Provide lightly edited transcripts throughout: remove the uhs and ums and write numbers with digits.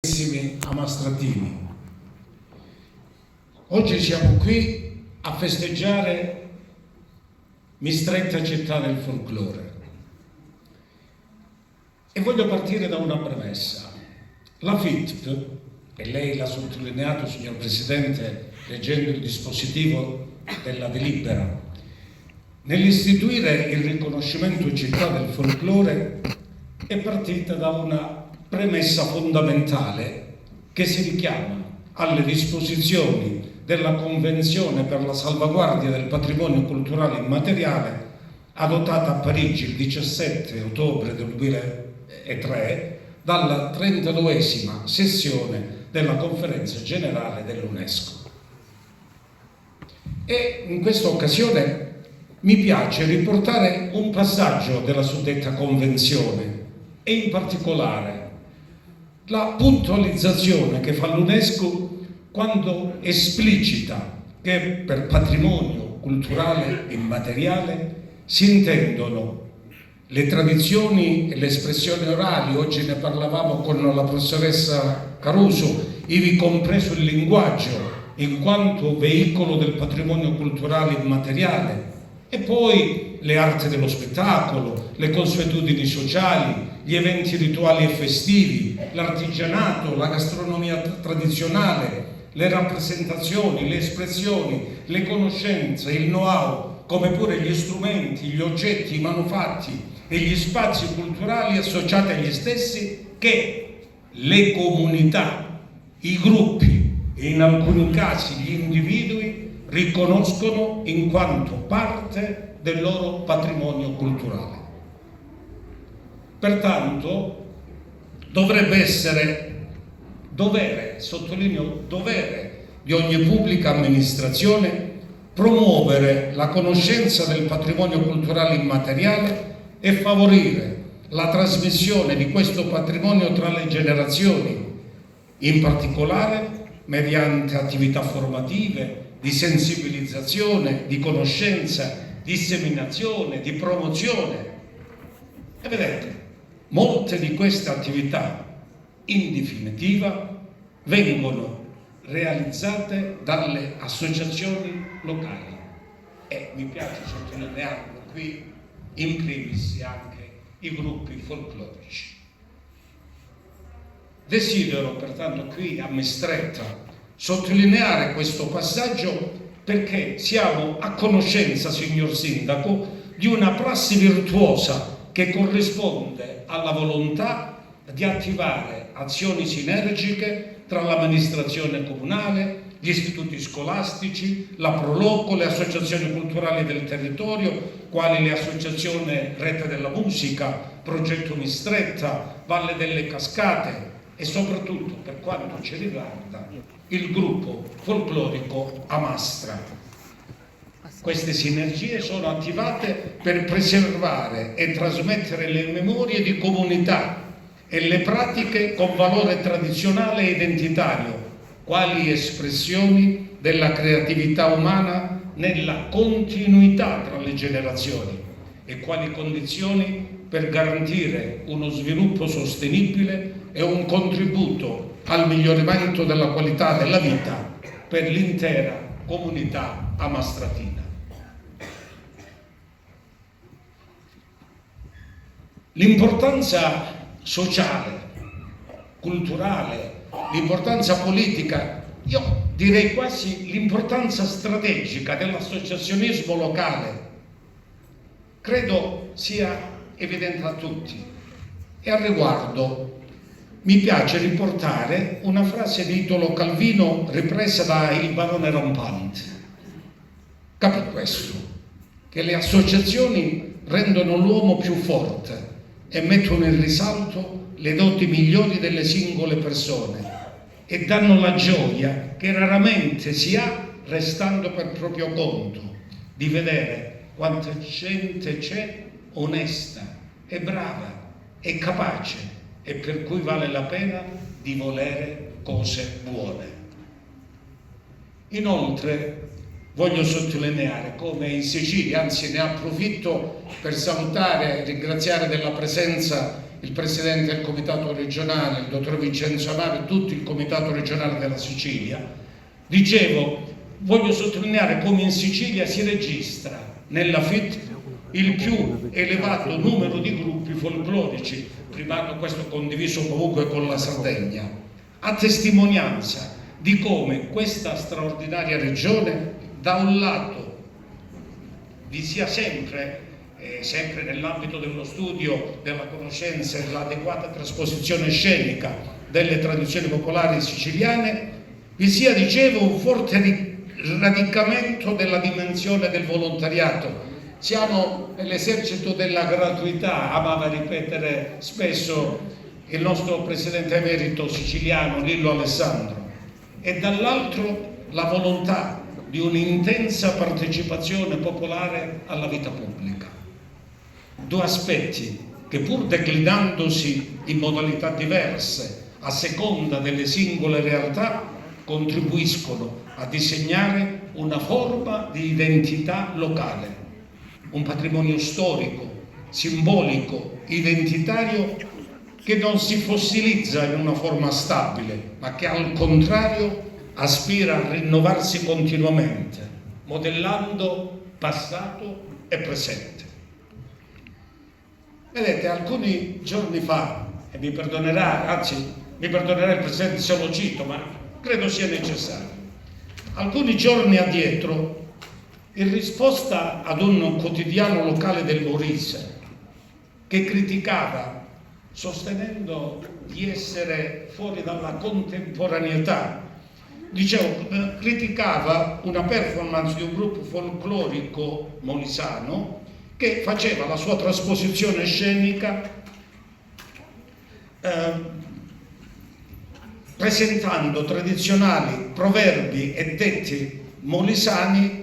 Amastratini. Oggi siamo qui a festeggiare Mistretta città del folklore e voglio partire da una premessa. La FITP, e lei l'ha sottolineato, signor Presidente, leggendo il dispositivo della delibera, nell'istituire il riconoscimento città del folklore è partita da una premessa fondamentale che si richiama alle disposizioni della Convenzione per la salvaguardia del patrimonio culturale immateriale adottata a Parigi il 17 ottobre del 2003 dalla 32esima sessione della Conferenza Generale dell'UNESCO. E in questa occasione mi piace riportare un passaggio della suddetta convenzione e in particolare la puntualizzazione che fa l'UNESCO quando esplicita che per patrimonio culturale immateriale si intendono le tradizioni e le espressioni orali. Oggi ne parlavamo con la professoressa Caruso, ivi compreso il linguaggio in quanto veicolo del patrimonio culturale immateriale, e poi le arti dello spettacolo, le consuetudini sociali, gli eventi rituali e festivi, l'artigianato, la gastronomia tradizionale, le rappresentazioni, le espressioni, le conoscenze, il know-how, come pure gli strumenti, gli oggetti, i manufatti e gli spazi culturali associati agli stessi che le comunità, i gruppi e in alcuni casi gli individui riconoscono in quanto parte del loro patrimonio culturale. Pertanto dovrebbe essere dovere, sottolineo dovere, di ogni pubblica amministrazione promuovere la conoscenza del patrimonio culturale immateriale e favorire la trasmissione di questo patrimonio tra le generazioni, in particolare mediante attività formative, di sensibilizzazione, di conoscenza, disseminazione, di promozione. E vedete, molte di queste attività, in definitiva, vengono realizzate dalle associazioni locali e mi piace sottolinearlo qui, in primis anche i gruppi folclorici. Desidero pertanto qui a Mistretta sottolineare questo passaggio perché siamo a conoscenza, signor Sindaco, di una prassi virtuosa che corrisponde alla volontà di attivare azioni sinergiche tra l'amministrazione comunale, gli istituti scolastici, la Proloco, le associazioni culturali del territorio, quali le associazioni Rete della Musica, Progetto Mistretta, Valle delle Cascate e soprattutto, per quanto ci riguarda, il gruppo folclorico Amastra. Queste sinergie sono attivate per preservare e trasmettere le memorie di comunità e le pratiche con valore tradizionale e identitario, quali espressioni della creatività umana nella continuità tra le generazioni e quali condizioni per garantire uno sviluppo sostenibile e un contributo al miglioramento della qualità della vita per l'intera comunità amastratina. L'importanza sociale, culturale, l'importanza politica, io direi quasi l'importanza strategica dell'associazionismo locale, credo sia evidente a tutti. E al riguardo mi piace riportare una frase di Italo Calvino ripresa da il barone Rampante. Capì questo? Che le associazioni rendono l'uomo più forte e mettono in risalto le doti migliori delle singole persone e danno la gioia che raramente si ha restando per proprio conto di vedere quanta gente c'è onesta e brava e capace e per cui vale la pena di volere cose buone. Inoltre voglio sottolineare come in Sicilia, anzi ne approfitto per salutare e ringraziare della presenza il presidente del comitato regionale, il dottor Vincenzo Amaro e tutto il comitato regionale della Sicilia. Dicevo, voglio sottolineare come in Sicilia si registra nella FIT il più elevato numero di gruppi folclorici, primato questo condiviso comunque con la Sardegna, a testimonianza di come questa straordinaria regione da un lato vi sia sempre nell'ambito dello studio, della conoscenza e dell'adeguata trasposizione scenica delle tradizioni popolari siciliane, vi sia, dicevo, un forte radicamento della dimensione del volontariato. Siamo nell'esercito della gratuità, amava ripetere spesso il nostro presidente emerito siciliano Lillo Alessandro, e dall'altro la volontà di un'intensa partecipazione popolare alla vita pubblica. Due aspetti che, pur declinandosi in modalità diverse a seconda delle singole realtà, contribuiscono a disegnare una forma di identità locale, un patrimonio storico, simbolico, identitario che non si fossilizza in una forma stabile, ma che al contrario aspira a rinnovarsi continuamente, modellando passato e presente. Vedete, alcuni giorni fa, e mi perdonerà il Presidente se lo cito, ma credo sia necessario, alcuni giorni addietro, in risposta ad un quotidiano locale del Molise che criticava, sostenendo di essere fuori dalla contemporaneità, criticava una performance di un gruppo folclorico molisano che faceva la sua trasposizione scenica presentando tradizionali proverbi e detti molisani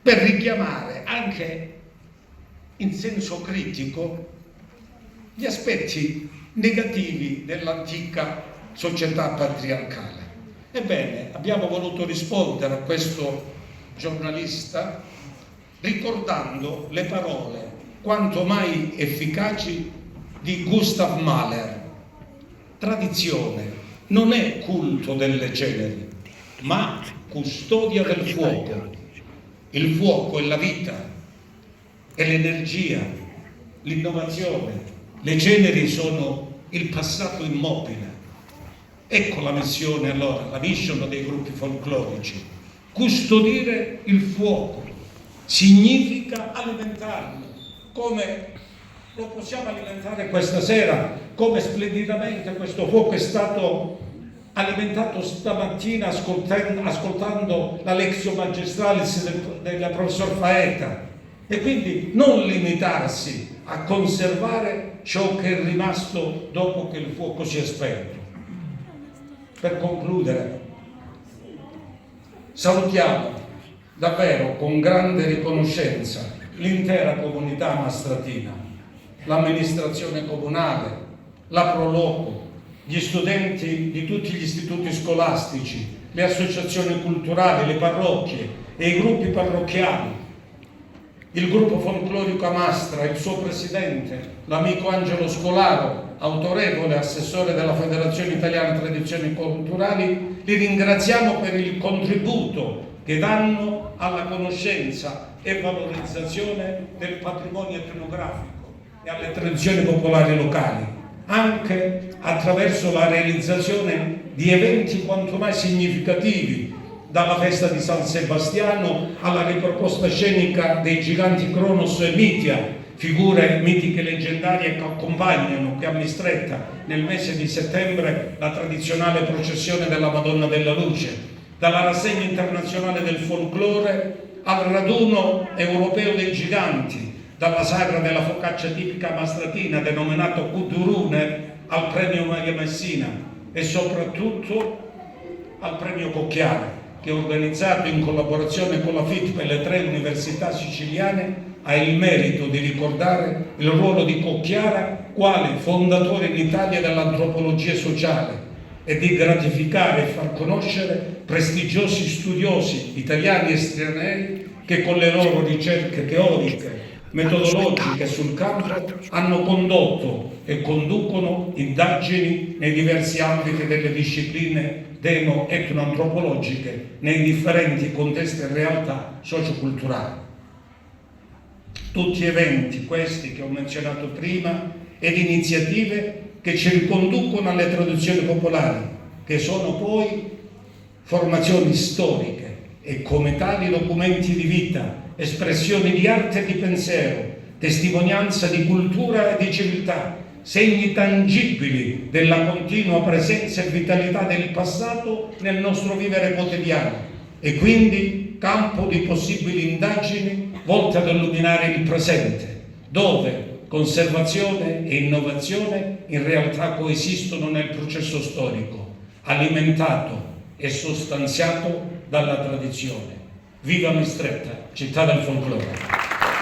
per richiamare anche in senso critico gli aspetti negativi dell'antica società patriarcale. Ebbene, abbiamo voluto rispondere a questo giornalista ricordando le parole quanto mai efficaci di Gustav Mahler. Tradizione non è culto delle ceneri, ma custodia del fuoco. Il fuoco è la vita, è l'energia, l'innovazione. Le ceneri sono il passato immobile. Ecco la missione allora, la mission dei gruppi folclorici. Custodire il fuoco significa alimentarlo, come lo possiamo alimentare questa sera, come splendidamente questo fuoco è stato alimentato stamattina ascoltando la Lectio Magistralis del professor Faeta, e quindi non limitarsi a conservare ciò che è rimasto dopo che il fuoco si è spento. Per concludere, salutiamo davvero con grande riconoscenza l'intera comunità mastratina, l'amministrazione comunale, la Proloco, gli studenti di tutti gli istituti scolastici, le associazioni culturali, le parrocchie e i gruppi parrocchiali, il gruppo folclorico Amastra, il suo presidente, l'amico Angelo Scolaro, autorevole assessore della Federazione Italiana Tradizioni Culturali. Li ringraziamo per il contributo che danno alla conoscenza e valorizzazione del patrimonio etnografico e alle tradizioni popolari locali, anche attraverso la realizzazione di eventi quanto mai significativi, dalla festa di San Sebastiano alla riproposta scenica dei giganti Cronos e Mitia, figure mitiche e leggendarie che accompagnano qui a Mistretta nel mese di settembre la tradizionale processione della Madonna della Luce, dalla rassegna internazionale del folklore al raduno europeo dei giganti, dalla sagra della focaccia tipica mastratina denominato Cudurune al premio Maria Messina e soprattutto al premio Cocchiara, che è organizzato in collaborazione con la FIT per le 3 università siciliane, ha il merito di ricordare il ruolo di Cocchiara quale fondatore in Italia dell'antropologia sociale e di gratificare e far conoscere prestigiosi studiosi italiani e stranieri che con le loro ricerche teoriche, metodologiche sul campo hanno condotto e conducono indagini nei diversi ambiti delle discipline etnoantropologiche nei differenti contesti e realtà socioculturali. Tutti eventi, questi che ho menzionato prima, ed iniziative che ci riconducono alle tradizioni popolari, che sono poi formazioni storiche e come tali documenti di vita, espressioni di arte e di pensiero, testimonianza di cultura e di civiltà, segni tangibili della continua presenza e vitalità del passato nel nostro vivere quotidiano e quindi campo di possibili indagini volte ad illuminare il presente, dove conservazione e innovazione in realtà coesistono nel processo storico, alimentato e sostanziato dalla tradizione. Viva Mistretta, città del folklore!